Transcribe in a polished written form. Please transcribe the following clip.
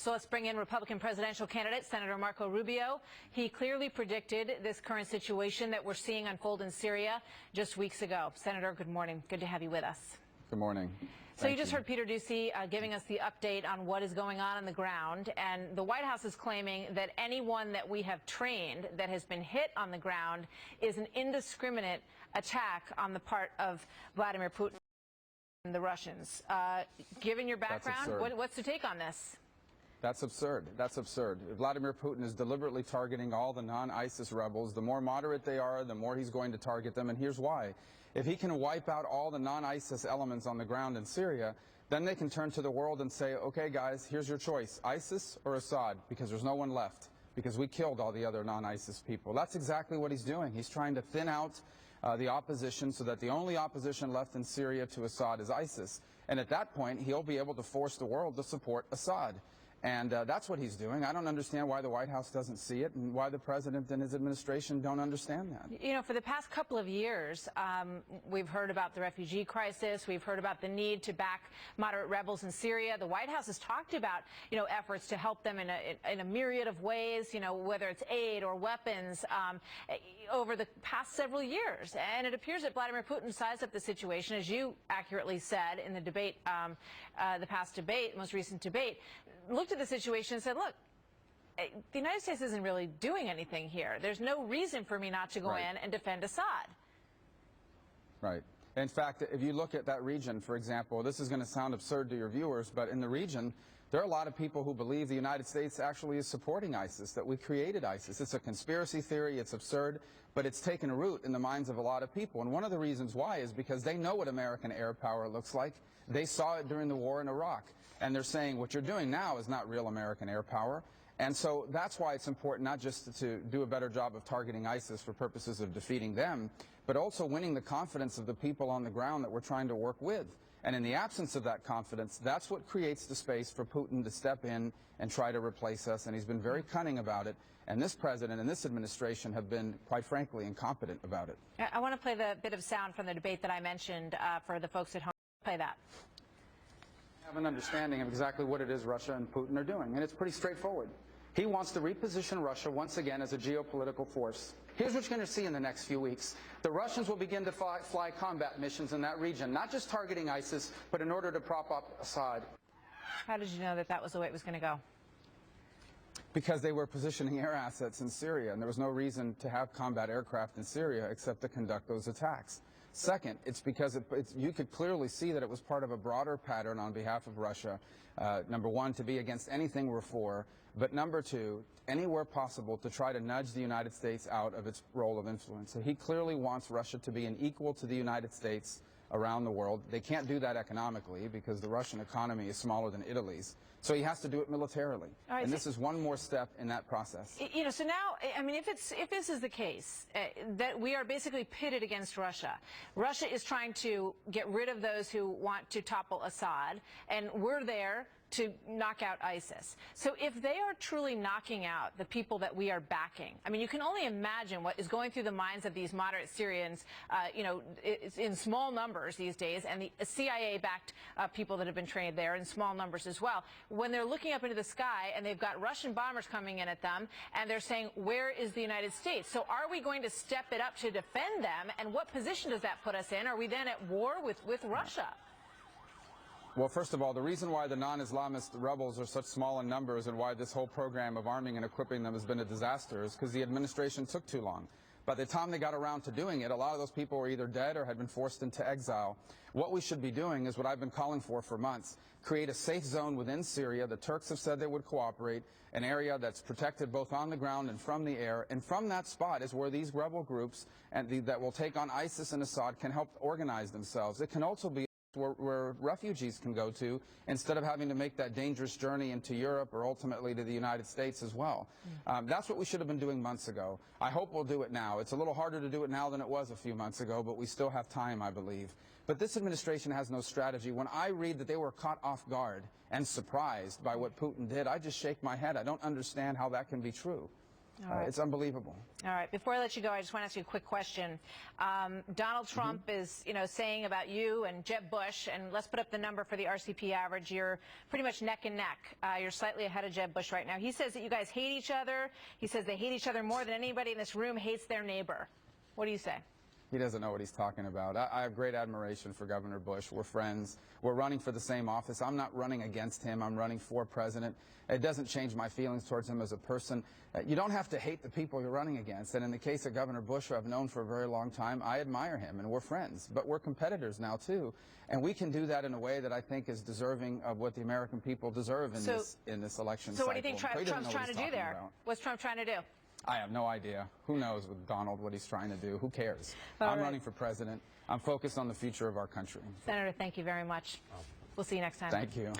So let's bring in Republican presidential candidate Senator Marco Rubio. He clearly predicted this current situation that we're seeing unfold in Syria just weeks ago. Senator, good morning. Good to have you with us. Good morning. So you just heard Peter Doocy giving us the update on what is going on the ground, and the White House is claiming that anyone that we have trained that has been hit on the ground is an indiscriminate attack on the part of Vladimir Putin and the Russians. Given your background, what's the take on this? That's absurd. That's absurd. Vladimir Putin is deliberately targeting all the non-ISIS rebels. The more moderate they are, the more he's going to target them, and here's why. If he can wipe out all the non-ISIS elements on the ground in Syria, then they can turn to the world and say, okay, guys, here's your choice, ISIS or Assad, because there's no one left, because we killed all the other non-ISIS people. That's exactly what he's doing. He's trying to thin out the opposition so that the only opposition left in Syria to Assad is ISIS. And at that point, he'll be able to force the world to support Assad. And that's what he's doing. I don't understand why the White House doesn't see it and why the president and his administration don't understand that. You know, for the past couple of years, we've heard about the refugee crisis. We've heard about the need to back moderate rebels in Syria. The White House has talked about, efforts to help them in a myriad of ways, whether it's aid or weapons over the past several years. And it appears that Vladimir Putin sized up the situation, as you accurately said in the debate, the past debate, most recent debate, looked at the situation and said, look, the United States isn't really doing anything here. There's no reason for me not to go in and defend Assad. Right. In fact, if you look at that region, for example, this is going to sound absurd to your viewers, but in the region, there are a lot of people who believe the United States actually is supporting ISIS, that we created ISIS. It's a conspiracy theory, it's absurd, but it's taken root in the minds of a lot of people. And one of the reasons why is because they know what American air power looks like. They saw it during the war in Iraq. And they're saying what you're doing now is not real American air power. And so that's why it's important not just to do a better job of targeting ISIS for purposes of defeating them, but also winning the confidence of the people on the ground that we're trying to work with. And in the absence of that confidence, that's what creates the space for Putin to step in and try to replace us. And he's been very cunning about it. And this president and this administration have been, quite frankly, incompetent about it. I want to play the bit of sound from the debate that I mentioned for the folks at home. Play that. Have an understanding of exactly what it is Russia and Putin are doing, and it's pretty straightforward. He wants to reposition Russia once again as a geopolitical force. Here's what you're going to see in the next few weeks. The Russians will begin to fly combat missions in that region, not just targeting ISIS, but in order to prop up Assad. How did you know that that was the way it was going to go? Because they were positioning air assets in Syria, and there was no reason to have combat aircraft in Syria except to conduct those attacks. Second, it's because you could clearly see that it was part of a broader pattern on behalf of Russia. Number one, to be against anything we're for, but number two, anywhere possible to try to nudge the United States out of its role of influence. So he clearly wants Russia to be an equal to the United States around the world. They can't do that economically because the Russian economy is smaller than Italy's. So he has to do it militarily. Right, and this is one more step in that process. So now, I mean, if this is the case, that we are basically pitted against Russia. Russia is trying to get rid of those who want to topple Assad, and we're there to knock out ISIS. So if they are truly knocking out the people that we are backing, I mean, you can only imagine what is going through the minds of these moderate Syrians, in small numbers these days, and the CIA-backed people that have been trained there in small numbers as well, when they're looking up into the sky and they've got Russian bombers coming in at them, and they're saying, where is the United States? So are we going to step it up to defend them, and what position does that put us in? Are we then at war with Russia? Well, first of all, the reason why the non-Islamist rebels are such small in numbers and why this whole program of arming and equipping them has been a disaster is because the administration took too long. By the time they got around to doing it, a lot of those people were either dead or had been forced into exile. What we should be doing is what I've been calling for months. Create a safe zone within Syria. The Turks have said they would cooperate. An area that's protected both on the ground and from the air. And from that spot is where these rebel groups that will take on ISIS and Assad can help organize themselves. It can also be where refugees can go to instead of having to make that dangerous journey into Europe or ultimately to the United States as well. That's what we should have been doing months ago. I hope we'll do it now. It's a little harder to do it now than it was a few months ago, but we still have time, I believe. But this administration has no strategy. When I read that they were caught off guard and surprised by what Putin did, I just shake my head. I don't understand how that can be true. right. It's unbelievable. All right. Before I let you go, I just want to ask you a quick question. Donald Trump is, saying about you and Jeb Bush, and let's put up the number for the RCP average. You're pretty much neck and neck. You're slightly ahead of Jeb Bush right now. He says that you guys hate each other. He says they hate each other more than anybody in this room hates their neighbor. What do you say? He doesn't know what he's talking about. I have great admiration for Governor Bush. We're friends. We're running for the same office. I'm not running against him. I'm running for president. It doesn't change my feelings towards him as a person. You don't have to hate the people you're running against. And in the case of Governor Bush, who I've known for a very long time, I admire him, and we're friends. But we're competitors now, too. And we can do that in a way that I think is deserving of what the American people deserve in this election cycle. So what do you think Trump's trying to do there? What's Trump trying to do? I have no idea. Who knows with Donald what he's trying to do? Who cares? All I'm right. running for president. I'm focused on the future of our country. Senator, thank you very much. We'll see you next time. Thank you.